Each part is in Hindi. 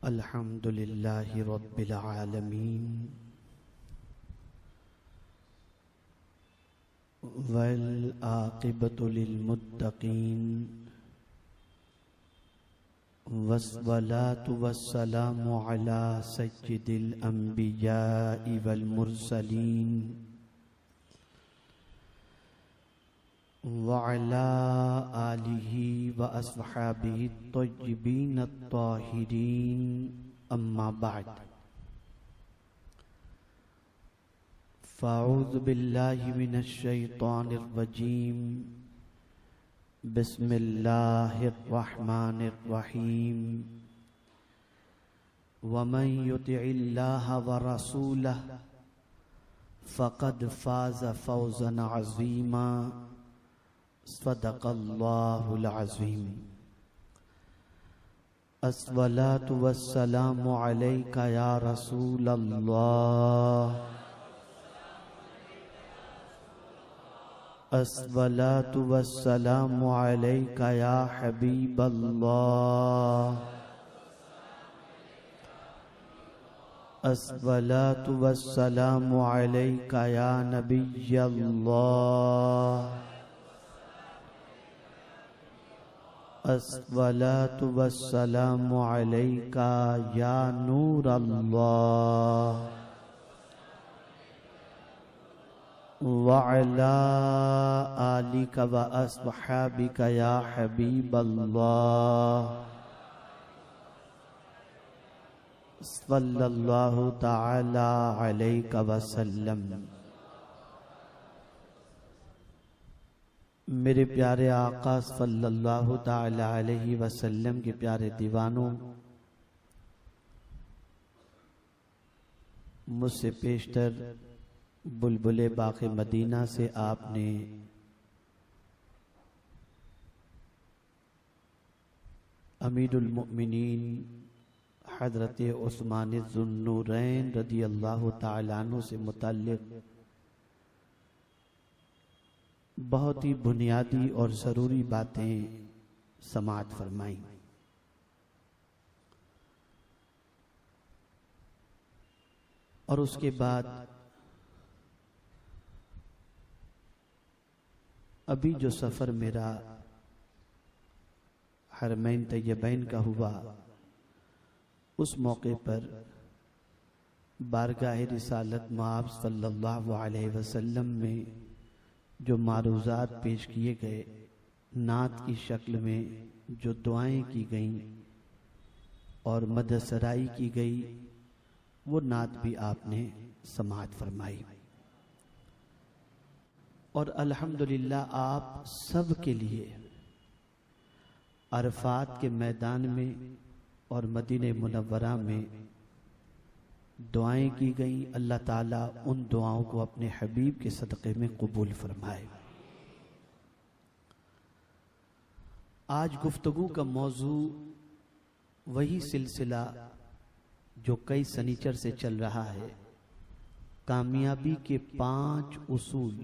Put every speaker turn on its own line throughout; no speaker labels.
अल्हम्दुलिल्लाहि रब्बिल आलमीन वल आक़िबतु लिल मुत्तक़ीन वस्सलातु वस्सलामु अला सय्यिदिल अंबियाइ वल मुरसलीन व अला आलिहि व अस्हाबिहि तय्यिबीन अत्ताहिरीन अम्मा बाद फ़अऊज़ु बिल्लाहि मिनश शैतानिर रजीम बिस्मिल्लाहिर रहमानिर रहीम वमन युतिइल्लाह व रसूलह फ़क़द फ़ाज़ फ़ौज़न अज़ीमा सदक़ल्लाहुल अज़ीम। अस्सलातु वस्सलामु अलैका या रसूलल्लाह, अस्सलातु वस्सलामु अलैका या हबीबल्लाह, अस्सलातु वस्सलामु अलैका या नबियल्लाह, अस्सलातु वस्सलामु अलैका या नूरल्लाह व अला आलिका व अस्हाबिका या हबीबल्लाह सल्लल्लाहु तआला अलैका वसल्लम। मेरे प्यारे आका सल्लल्लाहु तआला अलैहि वसल्लम के प्यारे दीवानों, मुझसे पेशतर बुलबुले बाक़े मदीना से आपने अमीरुल मुमिनीन हज़रत उस्मान ज़ुन्नूरैन रदियल्लाहु ताला अन्हु से मुताल्लिक़ बहुत ही बुनियादी और ज़रूरी बातें समाअत फरमाई। और उसके बाद अभी जो सफ़र मेरा हरमैन तैयबैन का हुआ, उस मौके पर बारगाह रिसालत मआब सल्लल्लाहु अलैहि वसल्लम में जो मारूज़ात पेश किए गए, नात की शक्ल में जो दुआएं की गईं और मदसराई की गई, वो नात भी आपने समाअत फरमाई। और अल्हम्दुलिल्लाह आप सब के लिए अरफात के मैदान में और मदीने मुनव्वरा में दुआएं की गई। अल्लाह ताला उन दुआओं को अपने हबीब के सदक़े में कबूल फरमाए। आज गुफ्तगू का मौजू वही सिलसिला जो कई सनीचर से चल रहा है, कामयाबी के 5 उसूल,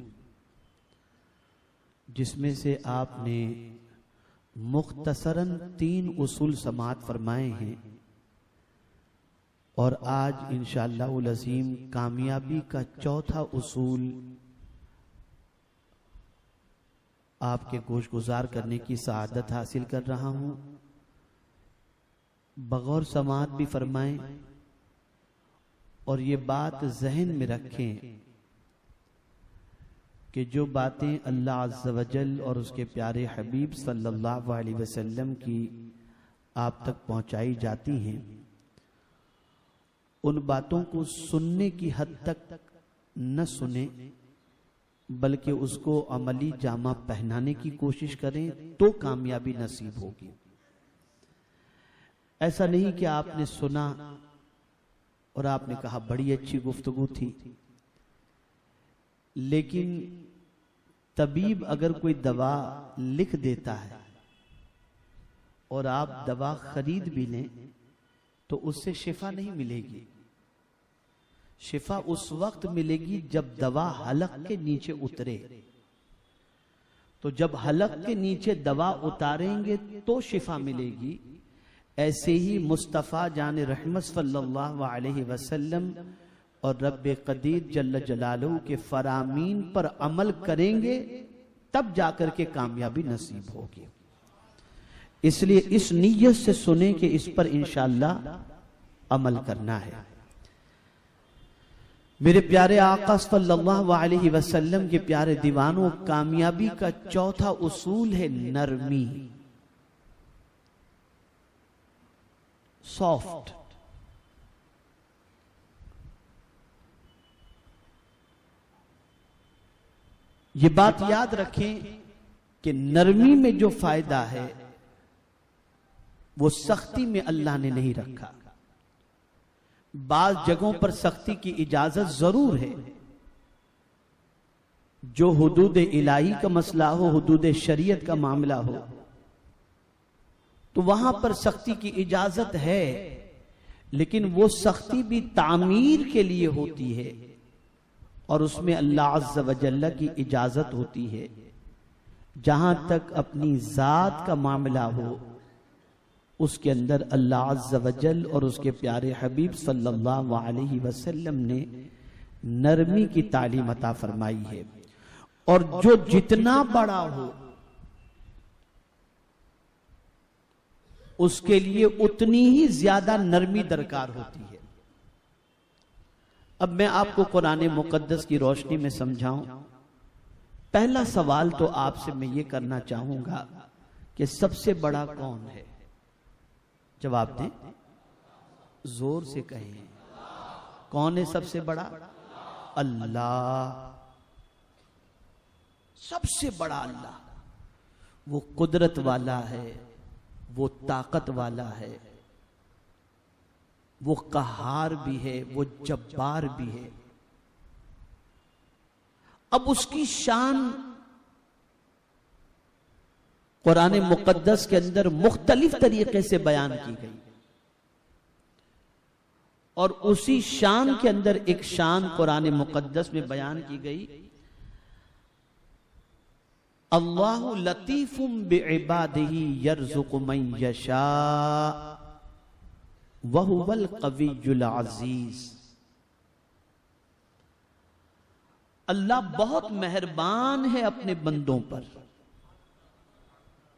जिसमें से आपने मुख्तसरन 3 उसूल समाअत फरमाए हैं। और आज इंशाअल्लाहुल अज़ीम कामयाबी का 4था उसूल आपके गोश गुजार करने की सआदत हासिल कर रहा हूं। बगौर समाअत भी फरमाएं और ये बात जहन में रखें कि जो बातें अल्लाह अज़्ज़ व जल और उसके प्यारे हबीब सल्लल्लाहु अलैहि वसल्लम की आप तक पहुंचाई जाती हैं, उन बातों को सुनने की हद तक न सुने, बल्कि उसको अमली जामा पहनाने की कोशिश करें तो कामयाबी नसीब होगी। ऐसा नहीं कि आपने सुना और आपने कहा बड़ी अच्छी गुफ्तगू थी, लेकिन तबीब अगर कोई दवा लिख देता है और आप दवा खरीद भी लें तो उससे शिफा नहीं मिलेगी। शिफा उस वक्त मिलेगी जब दवा हलक के नीचे उतरे। तो जब हलक के नीचे दवा उतारेंगे तो शिफा मिलेगी। ऐसे ही मुस्तफ़ा जान रहमत सल्लल्लाहु अलैहि वसल्लम और रब्बे कदीर जल्ल जलालहू के फरामीन पर अमल करेंगे तब जाकर के कामयाबी नसीब होगी। इसलिए इस नीयत से सुने कि इस पर इंशाअल्लाह अमल करना है। मेरे प्यारे आका सल्लल्लाहु अलैहि वसल्लम के प्यारे दीवानों, कामयाबी का चौथा उसूल है नरमी, सॉफ्ट। ये बात याद रखें कि नरमी में जो फायदा है वो सख्ती में अल्लाह ने नहीं रखा। बाज जगहों पर सख्ती की इजाजत जरूर है, जो हुदूद इलाही का मसला हो, हुदूद शरीयत का मामला हो, तो वहां पर सख्ती की इजाजत है, लेकिन वो सख्ती भी तामीर के लिए होती है और उसमें अल्लाह अज़्ज़ व जल्ल की इजाजत होती है। जहां तक अपनी जात का मामला हो, उसके अंदर अल्लाह अज़्ज़ व जल और उसके प्यारे हबीब सल्लल्लाहु अलैहि वसल्लम ने नरमी की तालीम अता फरमाई है। और जो जितना बड़ा हो उसके लिए उतनी ही ज्यादा नरमी दरकार होती है। अब मैं आपको कुरान मुकद्दस की रोशनी में समझाऊं। पहला सवाल तो आपसे मैं ये करना चाहूंगा कि सबसे बड़ा कौन है? जवाब दें, जोर से कहें। कौन है सबसे बड़ा? अल्लाह। सबसे बड़ा अल्लाह। वो कुदरत वाला है, वो ताकत वाला है, वो कहार भी है, वो जब्बार भी है। अब उसकी शान कुरान मुकद्दस के अंदर मुख्तलिफ तरीके से बयान की गई और उसी शान के अंदर एक शान कुरान मुकद्दस में बयान की गई, अल्लाहु लतीफुम बिइबादिही यर्ज़ुक़ु मन यशा व हुवल क़वियुल अज़ीज़। अल्लाह बहुत मेहरबान है अपने बंदों पर।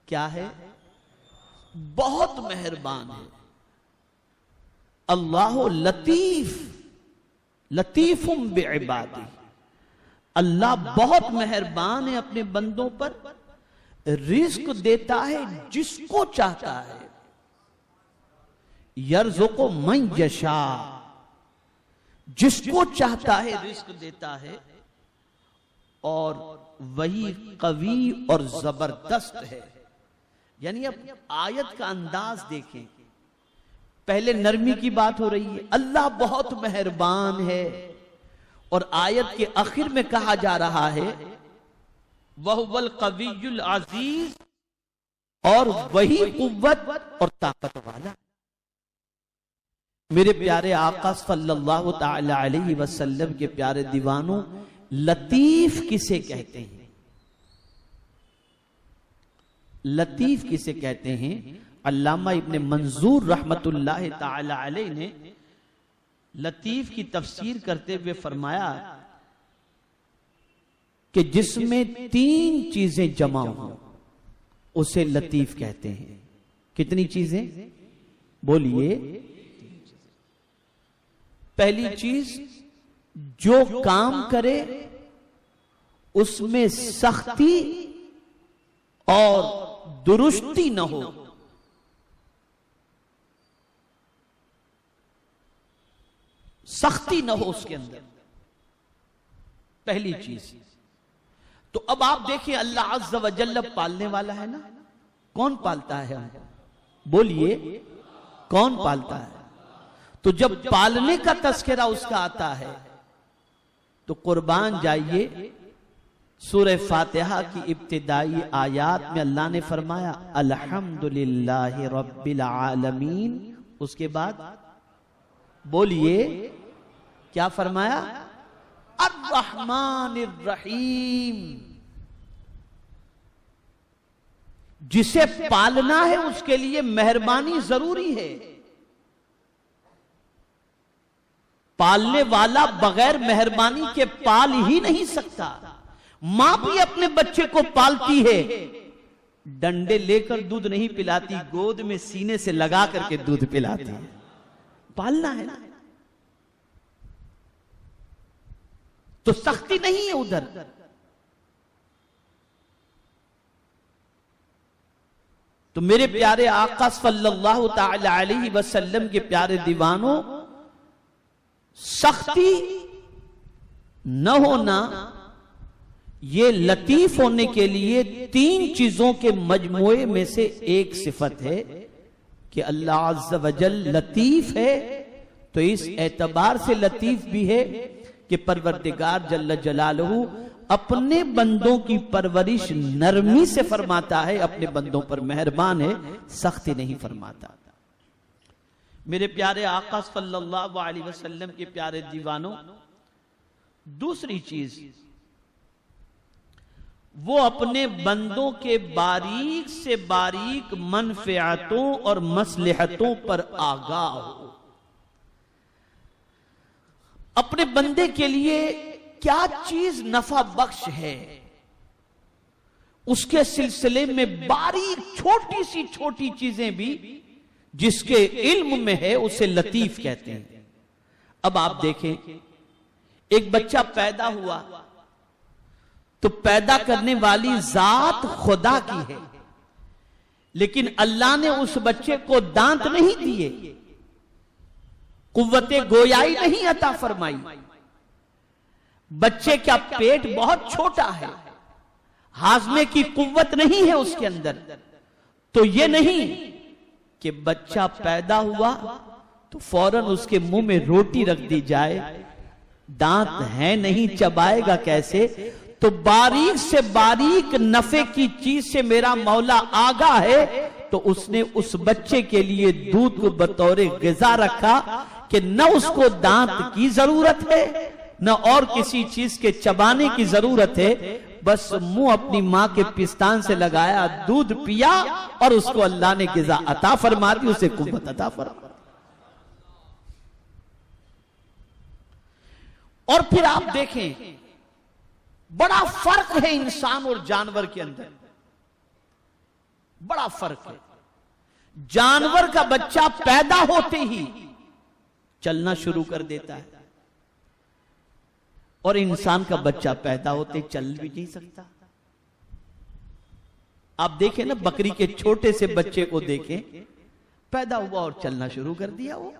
क्या है? बहुत मेहरबान है। अल्लाह लतीफ, लतीफुम बिइबादी। अल्लाह बहुत मेहरबान है अपने बंदों पर, रिस्क देता है जिसको चाहता है। यर्ज़ुक़ु मन यशा, जिसको चाहता है रिस्क देता है, और वही कवी और जबरदस्त है। यानी अब आयत का अंदाज देखें। पहले नरमी की बात हो रही है, अल्लाह बहुत मेहरबान है, और आयत के आखिर में कहा जा रहा है वहुवल क़वियुल अज़ीज़, और वही कुव्वत और ताकत वाला। मेरे प्यारे आका सल्लल्लाहु ताला अलैहि वसल्लम के प्यारे दीवानों, लतीफ किसे कहते हैं? लतीफ किसे कहते हैं? अल्लामा इब्ने मंजूर रहमतुल्लाह ताला अलैह ने लतीफ की तफसीर करते हुए फरमाया कि जिसमें तीन चीजें जमा हो उसे लतीफ कहते हैं। कितनी चीजें? बोलिए। पहली चीज, जो काम करे उसमें सख्ती और दुरुस्ती न हो। सख्ती न हो उसके अंदर, पहली चीज। तो अब आप देखिए, अल्लाह अज़्ज़ व जल्ल पालने वाला है ना। कौन पालता है हमको? बोलिए, कौन पालता है? तो जब पालने का तस्करा उसका आता है तो कुर्बान जाइए, सूरह फातिहा की इब्तिदाई आयात में अल्लाह ने फरमाया अल्हम्दुलिल्लाहि रब्बिल आलमीन। उसके बाद बोलिए, क्या फरमाया? अर्रहमानिर रहीम। जिसे पालना है उसके लिए मेहरबानी जरूरी है। पालने वाला बगैर मेहरबानी के पाल ही नहीं सकता। मां भी अपने बच्चे को पालती है, डंडे लेकर दूध नहीं पिलाती, गोद में सीने से लगा करके दूध पिलाती है। पालना है ना, तो सख्ती नहीं है उधर। तो मेरे प्यारे आका सल्लल्लाहु ताला अलैहि वसल्लम के प्यारे दीवानों, सख्ती न होना ये लतीफ होने के लिए 3 चीजों के मजमुए में से एक सिफत है कि अल्लाह अज़्ज़ व जल लतीफ है। तो इस एतबार से लतीफ भी है कि परवरदिगार जल्ल जलालहू अपने बंदों की परवरिश नरमी से फरमाता है, अपने बंदों पर मेहरबान है, सख्ती नहीं फरमाता। मेरे प्यारे आका सल्लल्लाहु अलैहि वसल्लम के प्यारे दीवानों, दूसरी चीज, वो अपने बंदों के बारीक से बारीक मनफ़ियातों और मसलहतों पर आगाह हो। अपने बंदे के लिए क्या चीज नफा बख्श है, उसके सिलसिले में बारीक छोटी सी छोटी चीजें भी जिसके इल्म में है उसे लतीफ कहते हैं। अब आप देखें, एक बच्चा पैदा हुआ तो पैदा करने वाली जात खुदा की है, लेकिन अल्लाह ने उस बच्चे को दांत नहीं दिए, कुव्वते गोयाई नहीं अता फरमाई। बच्चे का पेट बहुत छोटा है, हाजमे की कुव्वत नहीं है उसके अंदर। तो ये नहीं कि बच्चा पैदा हुआ तो फौरन उसके मुंह में रोटी रख दी जाए, दांत है नहीं, चबाएगा कैसे। तो बारीक से बारीक नफे की चीज से मेरा मौला आगा है, तो उसने उस बच्चे के लिए दूध को बतौर गिजा रखा कि न उसको दांत की जरूरत है न और किसी चीज के चबाने की जरूरत है, बस मुंह अपनी मां के पिस्तान से लगाया, दूध पिया और उसको अल्लाह ने गिजा अता फरमा दी, उसे कुव्वत अता फरमा। और फिर आप देखें, बड़ा फर्क है इंसान और जानवर के अंदर, बड़ा फर्क है। जानवर का बच्चा पैदा होते ही चलना शुरू कर देता है और इंसान का बच्चा पैदा होते चल भी नहीं सकता। आप देखें ना, बकरी के छोटे से बच्चे को देखें, पैदा हुआ और चलना शुरू कर दिया वो।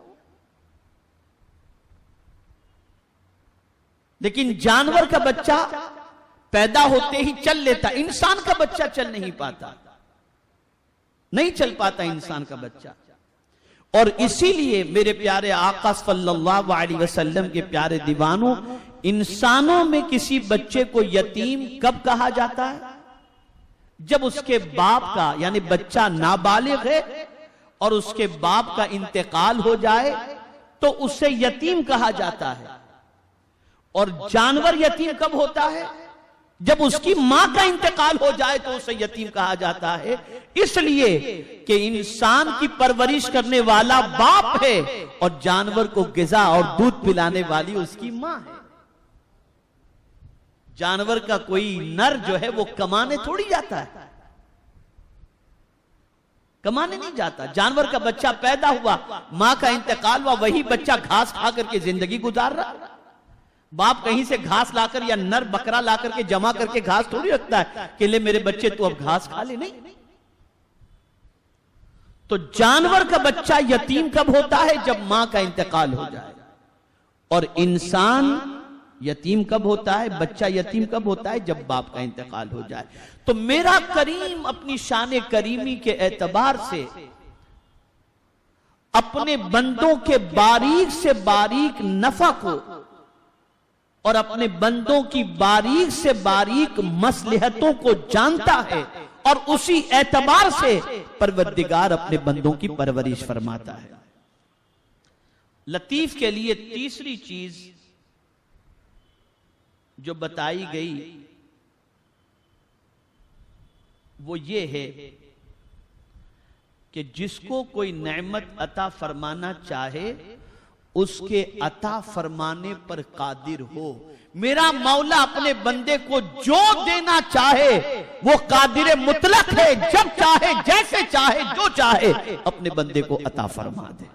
लेकिन जानवर का बच्चा पैदा होते ही चल लेता, इंसान का बच्चा चल नहीं पाता, नहीं चल पाता इंसान का बच्चा। और इसीलिए मेरे प्यारे आका सल्लल्लाहु अलैहि वसल्लम के प्यारे दीवानों, इंसानों में किसी बच्चे को यतीम कब कहा जाता है? जब उसके बाप का, यानी बच्चा नाबालिग है और उसके बाप का इंतकाल हो जाए तो उसे यतीम कहा जाता है। और जानवर यतीम कब होता है? जब उसकी मां का इंतकाल हो जाए तो उसे यतीम कहा जाता है, इसलिए कि इंसान की परवरिश करने वाला बाप है और जानवर को गिजा और दूध पिलाने वाली उसकी मां है। जानवर का कोई नर जो है वो कमाने थोड़ी जाता है, कमाने नहीं जाता। जानवर का बच्चा पैदा हुआ, मां का इंतकाल हुआ, वही बच्चा घास खा करके जिंदगी गुजार रहा। बाप कहीं से घास लाकर या नर बकरा लाकर के जमा करके घास थोड़ी रखता है कि ले मेरे बच्चे तू अब घास खा ले, नहीं। तो जानवर का बच्चा यतीम कब होता है? जब मां का इंतकाल हो जाए। और इंसान यतीम कब होता है, बच्चा यतीम कब होता है? जब बाप का इंतकाल हो जाए। तो मेरा करीम अपनी शान करीमी के एतबार से अपने बंदों के बारीक से बारीक नफा को और अपने बंदों की बारीक से बारीक मसलहतों को जानता है और उसी एतबार से परवरदिगार अपने बंदों की परवरिश फरमाता है। लतीफ के लिए तीसरी चीज जो बताई गई वो ये है कि जिसको कोई नेमत अता फरमाना चाहे उसके अता फरमाने पर कादिर हो। मेरा मौला अपने बंदे को जो देना चाहे वो कादिर मुतलक है, जब चाहे जैसे चाहे जो चाहे अपने बंदे को अता फरमा दे।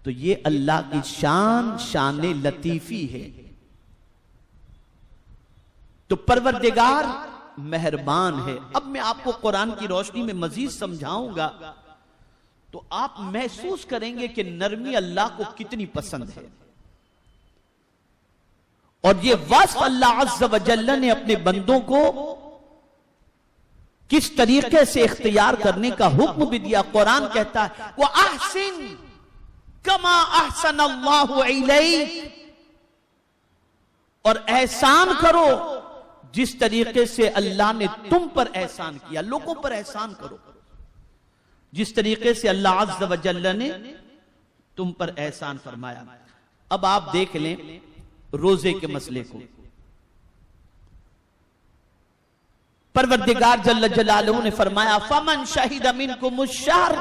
तो ये अल्लाह की शान लतीफी है। तो परवरदिगार मेहरबान है। अब मैं आपको कुरान की रोशनी में मजीद समझाऊंगा तो आप महसूस करेंगे कि नरमी अल्लाह को कितनी पसंद है। और ये वस्फ अल्लाह अज़्ज़ व जल्ल ने अपने बंदों को किस तरीके से इख्तियार करने का हुक्म भी दिया। कुरान कहता है वो अहसिन कमा अहसन अल्लाहु इलैक, और एहसान करो जिस तरीके से अल्लाह ने तुम पर एहसान किया। लोगों पर एहसान करो जिस तरीके से अल्लाह अज़्ज़ व जल्ल ने तुम पर एहसान फरमाया। अब आप देख लें रोजे के मसले को। परवरदिगार जल्ल जलालहू ने फरमाया फमन शहीद मिनकुमुश-शहर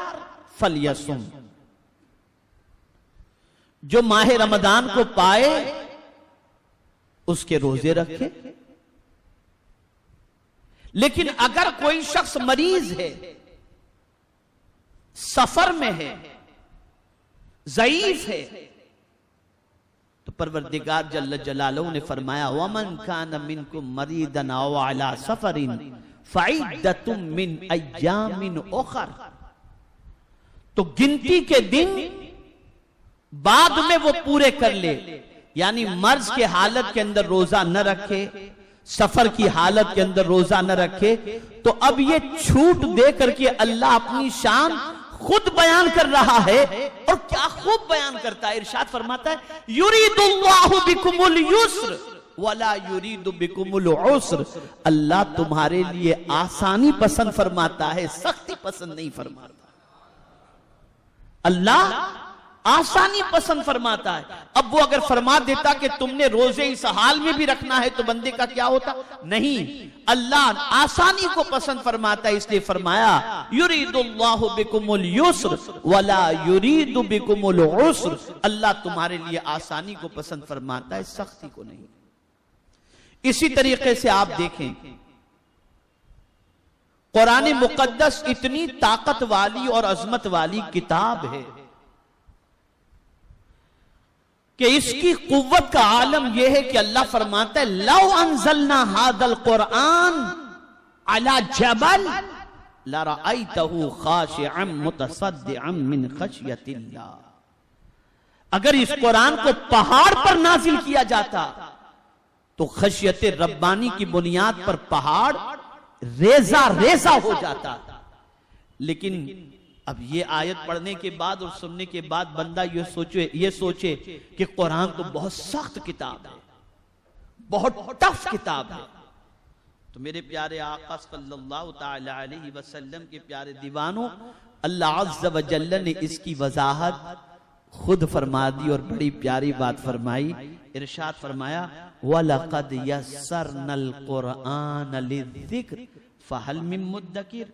फलयसुम, जो माह रमजान को पाए उसके रोजे रखे। लेकिन अगर कोई शख्स मरीज है, सफर में है, ज़ईफ है, तो परवरदिगार जल्ल जलालहू ने फरमाया वमन कान मिनकुम मरीदन औ अला सफरिन फइद्दतुम मिन अय्यामिन उखर, तो गिनती के दिन बाद में वो पूरे कर ले। यानी मर्ज के हालत के अंदर रोजा न रखे, सफर की हालत के अंदर रोजा न रखे। तो अब ये छूट दे करके अल्लाह अपनी शान खुद बयान कर रहा है। और क्या खूब बयान करता है। इरशाद फरमाता है युरीदुल्लाहु बिकुमुल युस्र वला युरीदु बिकुमुल उस्र, अल्लाह तुम्हारे लिए आसानी पसंद फरमाता है, सख्ती पसंद नहीं फरमाता। अल्लाह आसानी पसंद फरमाता है। अब वो अगर फरमा देता कि तुमने रोजे इस हाल में भी रखना है तो बंदे का क्या होता। नहीं, अल्लाह आसानी को पसंद फरमाता है, इसलिए फरमाया युरीदुल्लाहु बिकुमुल युस्र वला युरीदु बिकुमुल उस्र, अल्लाह तुम्हारे लिए आसानी को पसंद फरमाता है, सख्ती को नहीं। इसी तरीके से आप देखें कुरान मुकद्दस इतनी ताकत वाली और अजमत वाली किताब है कि इसकी कुव्वत का आलम यह है कि अल्लाह फरमाता है लौ अंज़लना हादल कुरआन अला जबल लरअयतहु खाशिअन मुतसद्दिअन मिन खशियतिल्लाह, अगर इस कुरान को पहाड़ पर नाजिल किया जाता तो खशियत रब्बानी की बुनियाद पर पहाड़ रेजा रेजा हो जाता। लेकिन अब ये आयत पढ़ने के बाद और सुनने के बाद बंदा ये सोचे कि कुरान तो बहुत सख्त किताब है, बहुत टफ किताब है। तो मेरे प्यारे आका सल्लल्लाहु तआला अलैहि वसल्लम के प्यारे दीवानों, अल्लाह अज़्ज़ व जल्ल ने इसकी वजाहत खुद फरमा दी और बड़ी प्यारी बात फरमाई। इरशाद फरमाया वलक़द यस्सरनल कुरआन लिज़्ज़िक्र फहल मिन मुद्दकिर,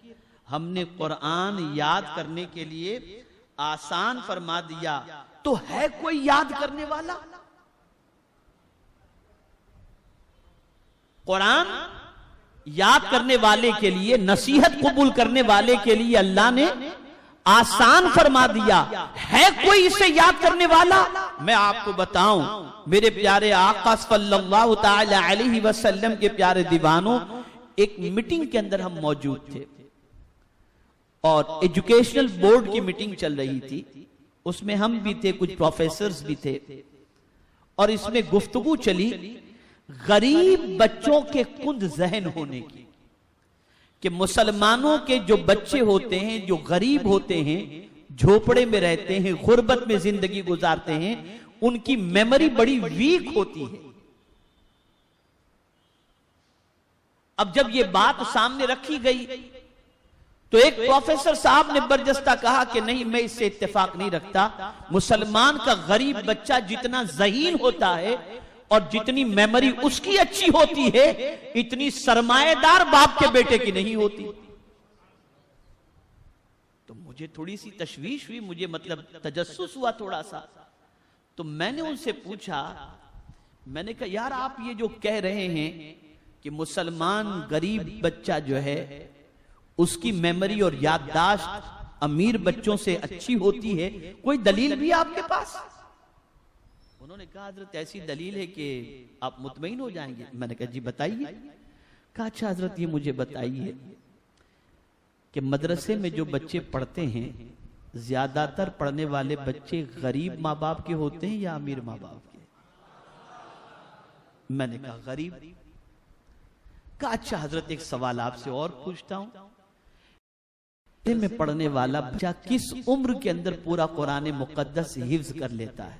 हमने कुरान याद करने के लिए आसान फरमा दिया, तो है कोई याद करने वाला। कुरान याद करने वाले के लिए, नसीहत कबूल करने वाले के लिए अल्लाह ने आसान फरमा दिया। है कोई इसे याद करने वाला? मैं आपको बताऊं मेरे प्यारे आका सल्लल्लाहु तआला अलैहि वसल्लम के प्यारे दीवानों, एक मीटिंग के अंदर हम मौजूद थे और एजुकेशनल बोर्ड की मीटिंग चल रही थी। उसमें हम भी थे, कुछ प्रोफेसर्स भी थे, और इसमें गुफ्तगू चली गरीब बच्चों के कुंद जहन होने की, कि मुसलमानों के जो बच्चे होते हैं, जो गरीब होते हैं, झोपड़े में रहते हैं, गुर्बत में जिंदगी गुजारते हैं, उनकी मेमोरी बड़ी वीक होती है। अब जब ये बात सामने रखी गई तो एक प्रोफेसर साहब ने बरजस्ता कहा कि नहीं, मैं इससे इत्तेफाक नहीं रखता। मुसलमान का गरीब बच्चा जितना ज़हीन होता है और जितनी मेमोरी उसकी अच्छी होती है, इतनी सरमाएदार बाप के बेटे की नहीं होती। मुझे थोड़ी सी तशवीश हुई, मुझे मतलब तजस्सुस हुआ थोड़ा सा। तो मैंने उनसे पूछा, मैंने कहा यार आप ये जो कह रहे हैं कि मुसलमान गरीब बच्चा जो है उसकी मेमोरी और याददाश्त अमीर बच्चों से अच्छी होती है, कोई दलील भी आपके पास? उन्होंने कहा हजरत ऐसी दलील है कि आप मुतमईन हो जाएंगे। मैंने कहा जी बताइए। कहा अच्छा हजरत ये मुझे बताइए कि मदरसे में जो बच्चे पढ़ते हैं ज्यादातर पढ़ने वाले बच्चे गरीब माँ बाप के होते हैं या अमीर माँ बाप के? मैंने कहा गरीब। कहा अच्छा हजरत एक सवाल आपसे और पूछता हूं, में पढ़ने वाला बच्चा किस उम्र के अंदर पूरा कुरान मुकद्दस हिफ्ज कर लेता है?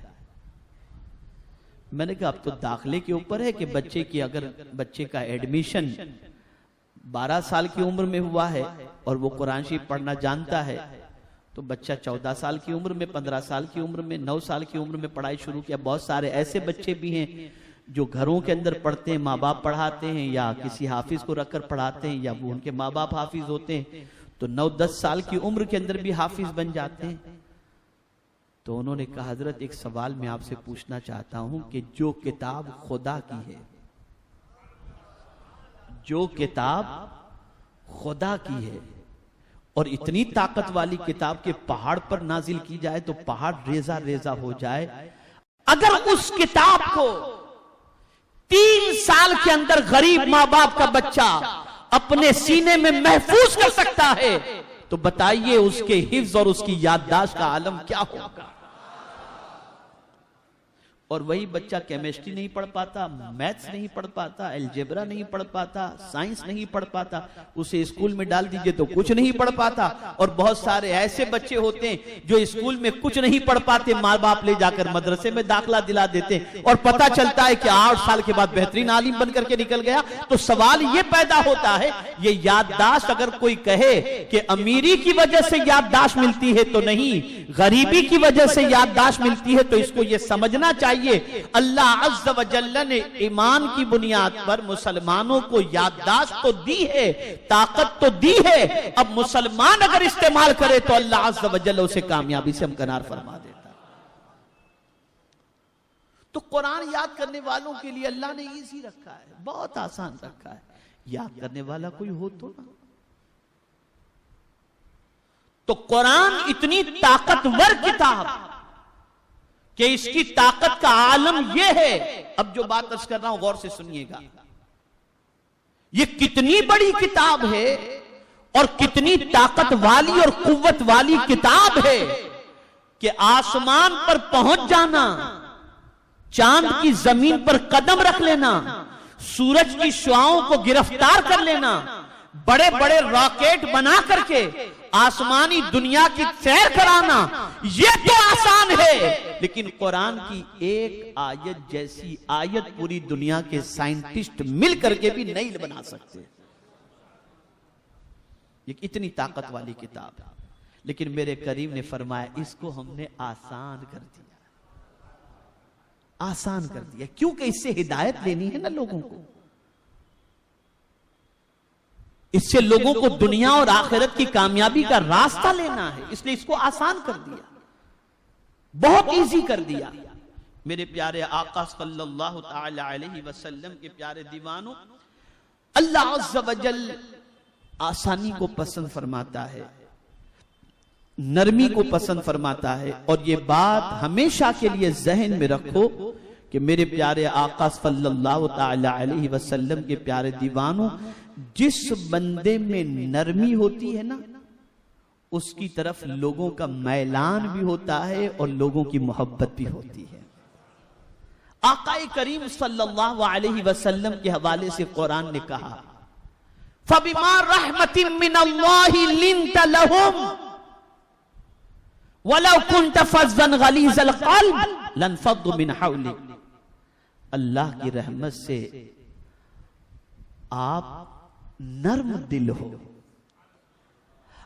मैंने कहा अब तो दाखिले के ऊपर है कि बच्चे की, अगर बच्चे का एडमिशन 12 साल की उम्र में हुआ है और वो कुरान शरीफ पढ़ना जानता है तो बच्चा 14 साल की उम्र में, 15 साल की उम्र में, 9 साल की उम्र में पढ़ाई शुरू किया। बहुत सारे ऐसे बच्चे भी हैं जो घरों के अंदर पढ़ते हैं, माँ बाप पढ़ाते हैं या किसी हाफिज को रखकर पढ़ाते हैं या वो उनके माँ बाप हाफिज होते हैं, तो 9-10 साल की उम्र के अंदर भी हाफिज बन जाते हैं। तो उन्होंने कहा हजरत एक सवाल मैं आपसे पूछना चाहता हूं कि जो किताब खुदा की है, जो किताब खुदा की है और इतनी ताकत वाली किताब के पहाड़ पर नाजिल की जाए तो पहाड़ रेजा रेजा हो जाए, अगर उस किताब को 3 साल के अंदर गरीब माँ बाप का बच्चा अपने सीने में महफूज कर सकता है तो बताइए उसके हिफ्ज और उसकी याददाश्त का आलम क्या होगा। और वही बच्चा केमिस्ट्री नहीं पढ़ पाता, मैथ्स नहीं पढ़ पाता, अलजेब्रा नहीं पढ़ पाता, साइंस नहीं पढ़ पाता, उसे स्कूल में डाल दीजिए तो कुछ नहीं पढ़ पाता। और बहुत सारे ऐसे बच्चे होते हैं जो स्कूल में कुछ नहीं पढ़ पाते, माँ बाप ले जाकर मदरसे में दाखिला दिला देते हैं और पता चलता है कि 8 साल के बाद बेहतरीन आलिम बनकर के निकल गया। तो सवाल ये पैदा होता है, ये याददाश्त अगर कोई कहे कि अमीरी की वजह से याददाश्त मिलती है तो नहीं, गरीबी की वजह से याददाश्त मिलती है, तो इसको ये समझना चाहिए अल्लाह अज़्ज़ व जल्ल ने ईमान की बुनियाद पर मुसलमानों को याददाश्त तो दी है, ताकत तो दी है। अब मुसलमान अगर इस्तेमाल करे तो अल्लाह अज़्ज़ व जल्ल उसे कामयाबी से हमकनार फरमा देता। तो कुरान याद करने वालों के लिए अल्लाह ने इजी रखा है, बहुत आसान रखा है। याद करने वाला कोई हो तो ना। तो कुरान इतनी ताकतवर किताब कि इसकी ताकत का आलम यह है। अब जो बात अर्ज कर रहा हूं गौर से सुनिएगा, ये कितनी बड़ी किताब है और कितनी ताकत वाली और कुव्वत वाली किताब है कि आसमान पर पहुंच जाना, चांद की जमीन पर कदम रख लेना, सूरज की शुआओं को गिरफ्तार कर लेना, बड़े बड़े रॉकेट बना करके आसमानी दुनिया की सैर कराना, ये तो आसान है। लेकिन कुरान की एक आयत जैसी आयत पूरी दुनिया के साइंटिस्ट मिल करके भी नहीं बना सकते। ये इतनी ताकत वाली किताब, लेकिन मेरे करीम ने फरमाया इसको हमने आसान कर दिया, आसान कर दिया। क्योंकि इससे हिदायत लेनी है ना लोगों को, इससे लोगों को दुनिया और आखिरत की कामयाबी का रास्ता लेना है, इसलिए इसको आसान कर दिया, बहुत इजी कर दिया। मेरे प्यारे आका सल्लल्लाहु ताला अलैहि वसल्लम के प्यारे दीवानों, अल्लाह अज़्ज़ व जल आसानी को पसंद फरमाता है, नरमी को पसंद फरमाता है। और ये बात हमेशा के लिए जहन में रखो कि मेरे प्यारे आका सल्लल्लाहु ताला अलैहि वसल्लम के प्यारे दीवानों, जिस बंदे में नरमी होती है ना, उसकी तरफ लोगों का मैलान भी होता है और लोगों की मोहब्बत भी होती है। आकाए करीम सल्लल्लाहु अलैहि वसल्लम के हवाले से कुरान ने कहा, फबिमा रहमतिन मिनल्लाहि लिंत लहुम वलौ कुंत फज़्ज़न गलीज़ल क़ल्ब लनफ़द्दु मिन हौलिक। अल्लाह की रहमत से आप नर्म दिल हो।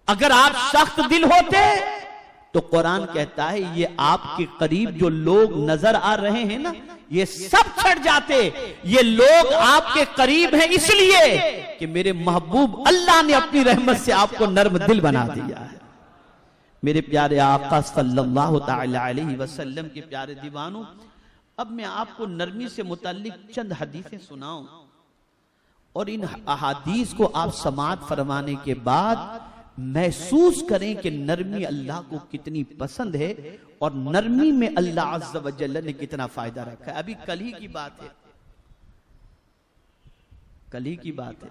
अगर आप सख्त दिल होते तो कुरान कहता है ये आपके करीब जो लोग नजर आ रहे हैं ना, ये सब छट जाते। ये लोग आपके करीब हैं इसलिए कि मेरे महबूब अल्लाह ने अपनी रहमत से आपको नर्म दिल बना दिया है। मेरे प्यारे आका सल्लल्लाहु तआला अलैहि वसल्लम के प्यारे दीवानों, अब मैं आपको नरमी से मुताल्लिक चंद हदीसें सुनाऊं और इन अहादीस को आप समाअत फरमाने के बाद महसूस करें कि नरमी अल्लाह को कितनी पसंद है और नरमी में अल्लाह अज़्ज़ व जल्ल ने कितना फायदा रखा है। अभी कल ही की बात है, कल ही की बात है,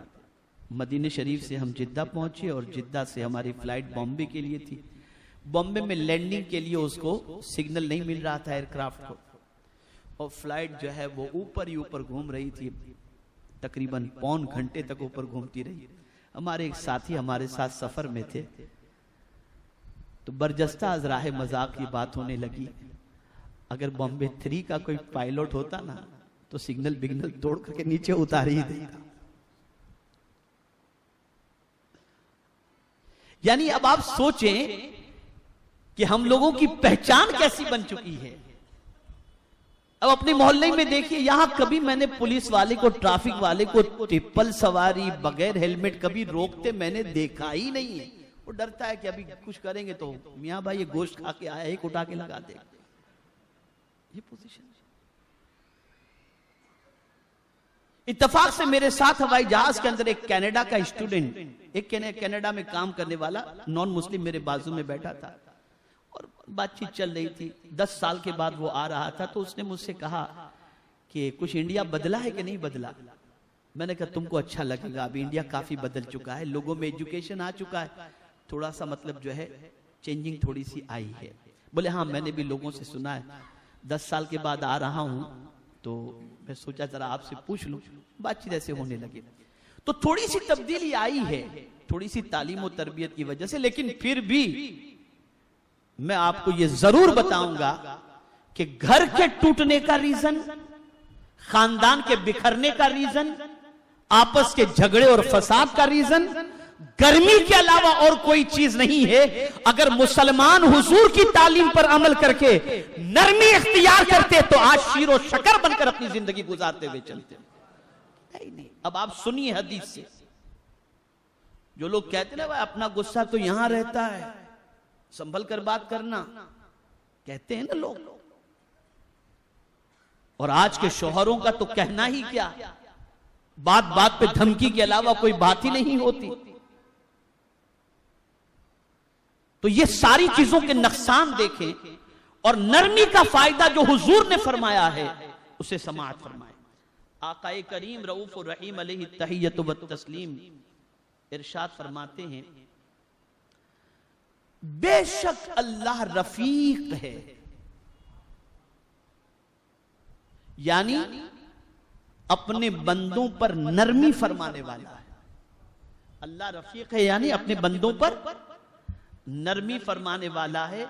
मदीने शरीफ से हम जिद्दा पहुंचे और जिद्दा से हमारी फ्लाइट बॉम्बे के लिए थी। बॉम्बे में लैंडिंग के लिए उसको सिग्नल नहीं मिल रहा था एयरक्राफ्ट को, और फ्लाइट जो है वो ऊपर ही ऊपर घूम रही थी, तकरीबन पौन घंटे तक ऊपर घूमती रही। हमारे एक साथी हमारे साथ सफर में थे, तो बरजस्ता अज़राहे मजाक की बात होने लगी, अगर बॉम्बे 3 का कोई पायलट होता ना तो सिग्नल बिग्नल तोड़ करके नीचे उतार ही देता। यानी अब आप सोचें कि हम लोगों की पहचान कैसी बन चुकी है। अब अपने मोहल्ले में देखिए, यहां कभी मैंने पुलिस वाले को, ट्रैफिक वाले को ट्रिपल सवारी बगैर हेलमेट कभी रोकते मैंने देखा ही नहीं है। वो डरता है कि अभी कुछ करेंगे तो मियां भाई ये गोश्त खा के आया, एक उठा के लगा दे। ये पोजीशन। इत्तेफाक से मेरे साथ हवाई जहाज के अंदर एक कनाडा का स्टूडेंट, एक कनाडा में काम करने वाला नॉन मुस्लिम मेरे बाजू में बैठा था और बातचीत चल रही थी। 10 साल के बाद वो आ रहा था, तो उसने मुझसे कहा कि कुछ इंडिया बदला है कि नहीं बदला। मैंने कहा तुमको अच्छा लगेगा, अभी इंडिया काफी बदल चुका है, लोगों में एजुकेशन आ चुका है, थोड़ा सा मतलब जो है चेंजिंग थोड़ी सी आई है। बोले हाँ मैंने भी लोगों से सुना है, 10 साल के बाद आ रहा हूं तो मैं सोचा जरा आपसे पूछ लूं। बातचीत ऐसे होने लगी, तो थोड़ी सी तब्दीली आई है, थोड़ी सी तालीम और तरबियत की वजह से। लेकिन फिर भी मैं आपको यह जरूर बताऊंगा कि घर के टूटने का रीजन, खानदान के बिखरने का रीजन, आपस के झगड़े और फसाद का रीजन गर्मी के अलावा और कोई चीज नहीं है। अगर मुसलमान हुजूर की तालीम पर अमल करके नरमी इख्तियार करते तो आज शीरो शकर बनकर अपनी जिंदगी गुजारते हुए चलते। नहीं, अब आप सुनिए हदीस से। जो लोग कहते ना भाई अपना गुस्सा तो यहां रहता है, संभल कर बात करना, कहते हैं ना लोग, और आज के शौहरों का तो कहना ही क्या, बात बात पे धमकी के अलावा कोई बात ही नहीं होती। तो ये सारी चीजों के नुकसान देखें और नरमी का फायदा जो हुजूर ने फरमाया है उसे समाअत फरमाए। आकाए करीम रऊफ रहीम अलैहि तहियत व तस्लीम इरशाद फरमाते हैं, बेशक अल्लाह रफीक है, यानी अपने बंदों पर नरमी फरमाने वाला है। अल्लाह रफीक है यानी अपने बंदों पर नरमी फरमाने वाला है,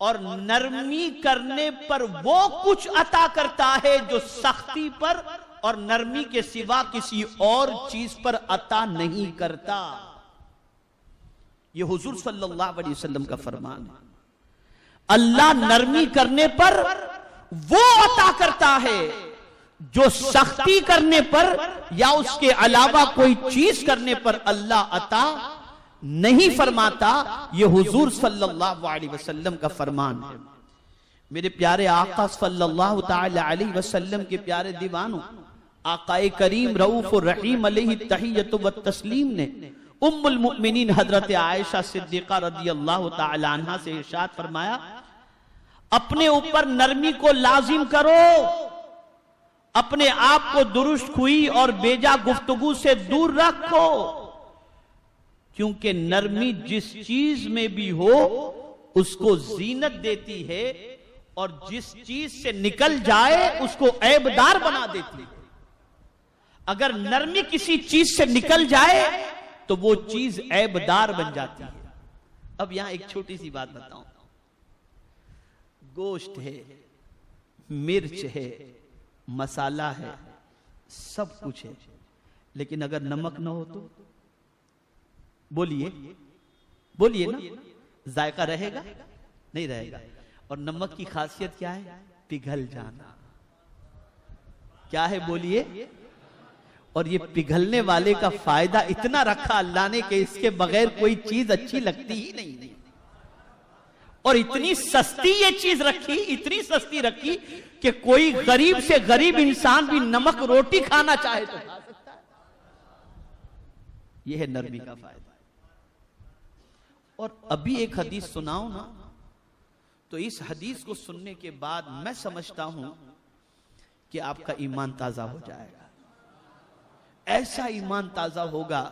और नरमी करने पर वो कुछ अता करता है जो सख्ती पर और नरमी के सिवा किसी और चीज पर अता नहीं करता। ये हुजूर सल्लल्लाहु अलैहि वसल्लम का फरमान है। अल्लाह नरमी करने पर वो अता करता है जो सख्ती करने पर या उसके अलावा कोई चीज करने पर अल्लाह अता नहीं फरमाता। ये हुजूर सल्लल्लाहु अलैहि वसल्लम का फरमान है। मेरे प्यारे आका सल्लल्लाहु ताला अलैहि वसल्लम के प्यारे दीवानों, आकाए करीम रऊफ रहीम अलैहि तहियत व तस्लीम ने उम्मुल मुमिनीन हजरत आयशा सिद्दीका रदियल्लाहु ताला अन्हा से इरशाद फरमाया, अपने ऊपर नरमी को लाजिम करो, अपने आप को दुरुस्त खुई और बेजा गुफ्तगू से दूर रखो, क्योंकि नरमी जिस चीज में भी हो उसको जीनत देती है और जिस चीज से निकल जाए उसको ऐबदार बना देती है। अगर नरमी किसी चीज से निकल जाए तो वो चीज ऐबदार बन जाती है। अब यहां एक छोटी सी बात बताऊं, गोश्त है, मिर्च है, मसाला है, सब कुछ है, लेकिन अगर नमक ना हो तो बोलिए बोलिए ना, जायका रहेगा? नहीं रहेगा। और नमक की खासियत क्या है? पिघल जाना। क्या है बोलिए? और ये पिघलने वाले का फायदा इतना रखा अल्लाह ने कि इसके बगैर कोई चीज अच्छी लगती ही नहीं। और इतनी सस्ती ये चीज रखी, इतनी सस्ती रखी कि कोई गरीब से गरीब इंसान भी नमक रोटी खाना चाहे तो खा सकता है। यह है नरमी का फायदा। और अभी एक हदीस सुनाऊं ना, तो इस हदीस को सुनने के बाद मैं समझता हूं कि आपका ईमान ताजा हो जाएगा। ऐसा ईमान ताजा होगा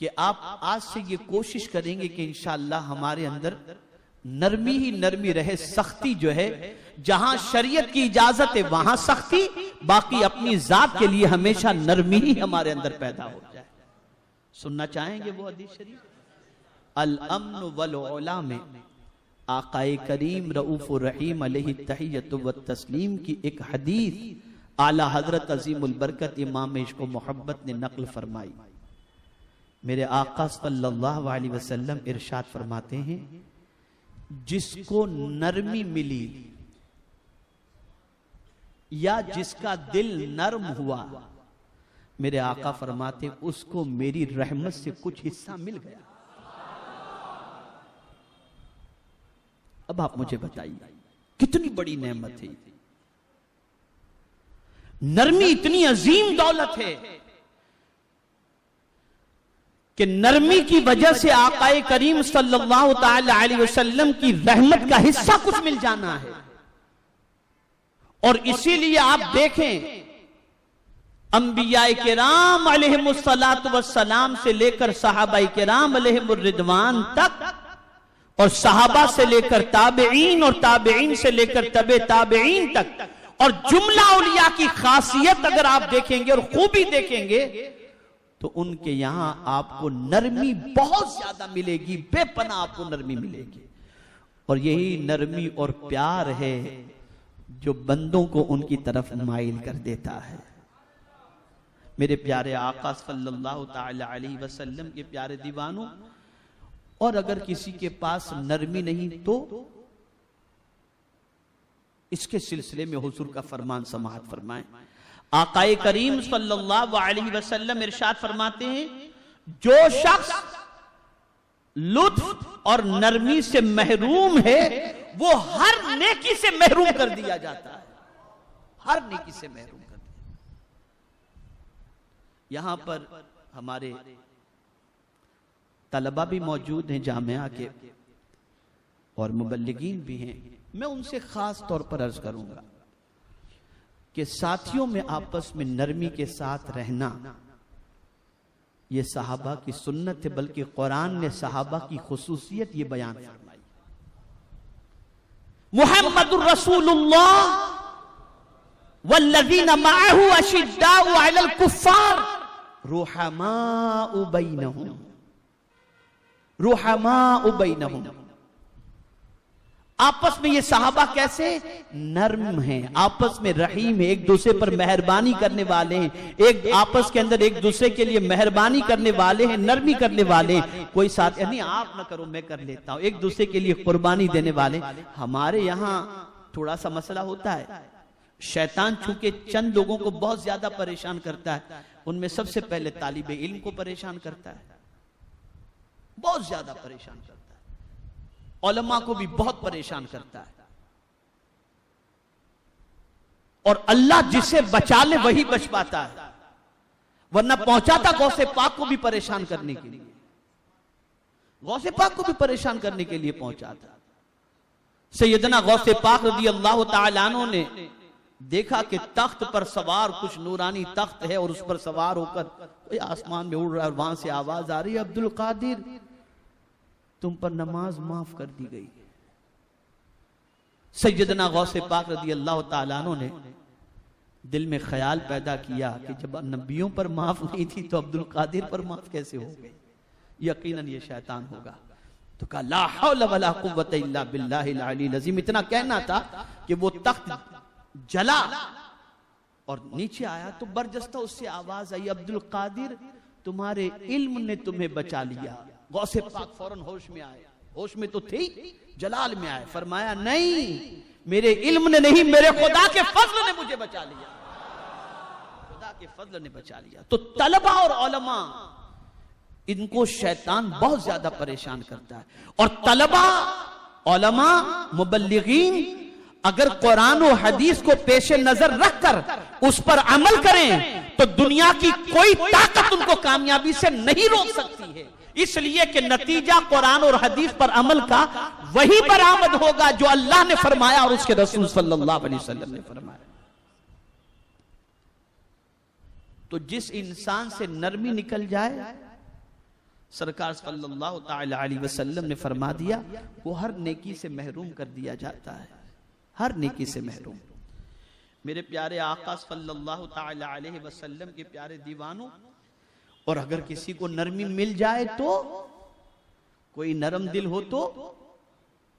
कि आप आज से ये कोशिश करेंगे कि इंशाअल्लाह हमारे अंदर नरमी ही नरमी रहे। सख्ती जो है, जहां शरीयत की इजाजत है वहां सख्ती, बाकी अपनी जात के लिए हमेशा नरमी ही हमारे अंदर पैदा हो जाए। सुनना चाहेंगे वो हदीस शरीफ? अल अम्न वल उला में आकाए करीम रऊफुर रहीम अलैहि तहियतु व तस्लीम की एक हदीस आला हजरत अजीमुल बरकत इमाम इश्क व मोहब्बत ने नकल फरमाई। मेरे आका सल्लल्लाहु अलैहि वसल्लम इरशाद फरमाते हैं, जिसको नरमी मिली या जिसका दिल नर्म हुआ, मेरे आका फरमाते उसको मेरी रहमत से कुछ हिस्सा मिल गया। अब आप मुझे बताइए कितनी बड़ी नेमत है। नरमी इतनी अजीम दौलत है कि नरमी की वजह से आकाए करीम सल्लल्लाहु ताला अलैहि वसल्लम की रहमत का हिस्सा कुछ मिल जाना है। और इसीलिए आप देखें, अंबियाए किराम अलैहिमुस्सलातु वस्सलाम से लेकर सहाबाए किराम अलैहिमुर रिदवान तक, और सहाबा से लेकर ताबेईन, और ताबेईन से लेकर तबे ताबेईन तक, और जुमला औलिया की खासियत अगर आप देखेंगे और खूबी देखेंगे तो उनके यहां आपको नरमी बहुत ज्यादा मिलेगी, बेपनाह आपको नरमी मिलेगी। और यही नरमी और प्यार है जो बंदों को उनकी तरफ माइल कर देता है। मेरे प्यारे आका सल्लल्लाहु ताला अलैहि वसल्लम के प्यारे दीवानों, और अगर किसी के पास नरमी नहीं तो इसके सिलसिले में हुजूर का फरमान समाअत फरमाएं। आकाए करीम सल्लल्लाहु अलैहि वसल्लम इरशाद फरमाते हैं, जो शख्स लुत्फ और नरमी से महरूम है वो हर नेकी से महरूम कर दिया जाता है। हर नेकी से महरूम कर दिया। यहां पर हमारे तलबा भी मौजूद हैं जामिया के, और मुबल्लिगीन भी हैं। मैं उनसे खास तौर पर अर्ज करूंगा कि साथियों में आपस में नरमी के साथ रहना यह सहाबा की सुन्नत है, बल्कि कुरान ने सहाबा की खुसूसियत ये बयान फरमाई। मुहम्मदुर रसूलुल्लाह वल्लज़ीना मअहू अशिद्दाउ अलल कुफ़्फ़ार रुहमाउ बैनहुम, रुहमाउ बैनहुम। आपस में ये सहाबा कैसे नर्म हैं, आपस में रहीम है, एक दूसरे पर मेहरबानी करने वाले हैं, एक आपस के अंदर एक दूसरे के लिए मेहरबानी करने वाले हैं, नरमी करने वाले हैं। कोई साथ नहीं आप ना करो मैं कर लेता हूं, एक दूसरे के लिए कुर्बानी देने वाले। हमारे यहां थोड़ा सा मसला होता है, शैतान चूंकि चंद लोगों को बहुत ज्यादा परेशान करता है, उनमें सबसे पहले तालिबे इल्म को परेशान करता है, बहुत ज्यादा परेशान करता है, उलमा को भी बहुत परेशान करता है। और अल्लाह जिसे बचा ले वही बच पाता है, वरना पहुंचाता गौसे पाक को भी परेशान करने के लिए, गौसे पाक को भी परेशान करने के लिए पहुंचाता। सैयदना गौसे पाक रज़ी अल्लाह तआला अन्हु ने देखा कि तख्त पर सवार, कुछ नूरानी तख्त है और उस पर सवार होकर कोई आसमान में उड़ रहा है, वहां से आवाज आ रही है, अब्दुल कादिर तुम पर नमाज माफ कर दी गई। सैयदना गौसे पाक रज़ी अल्लाह तआला अन्हु ने दिल में ख्याल पैदा किया कि जब नबियों पर माफ नहीं थी तो अब्दुल कादिर पर माफ कैसे हो गई, यकीनन ये शैतान होगा। तो कहा ला हौला वला कुव्वता इल्ला बिल्लाहिल अलील अज़ीम। इतना कहना था कि वो तख्त जला और नीचे आया तो बरजस्ता उससे आवाज आई, अब्दुल कादिर तुम्हारे इल्म ने तुम्हें बचा लिया। गौसे पाक फौरन होश में आए, होश में तो थे, जलाल में आए, फरमाया नहीं मेरे इल्म ने नहीं, मेरे खुदा के फजल ने मुझे बचा लिया, खुदा के फजल ने बचा लिया। तो तलबा और उलमा इनको शैतान बहुत ज्यादा परेशान करता है, और तलबा उलमा, मुबल्लिगीन अगर कुरान और हदीस को पेश नजर रखकर उस पर अमल करें तो दुनिया की कोई ताकत उनको कामयाबी से नहीं रोक सकती है। इसलिए कि नतीजा कुरान और हदीस पर अमल का वही बरामद होगा जो अल्लाह ने फरमाया और उसके रसूल सल्लल्लाहु अलैहि वसल्लम ने फरमाया। तो जिस इंसान से नरमी निकल जाए, सरकार सल्लल्लाहु ताला अलैहि वसल्लम ने फरमा दिया, वो हर नेकी से महरूम कर दिया जाता है, हर नेकी से महरूम। मेरे प्यारे आका सल्लल्लाहु ताला अलैहि वसल्लम के प्यारे दीवानों, और अगर किसी को नरमी मिल जाए तो, कोई नरम दिल हो तो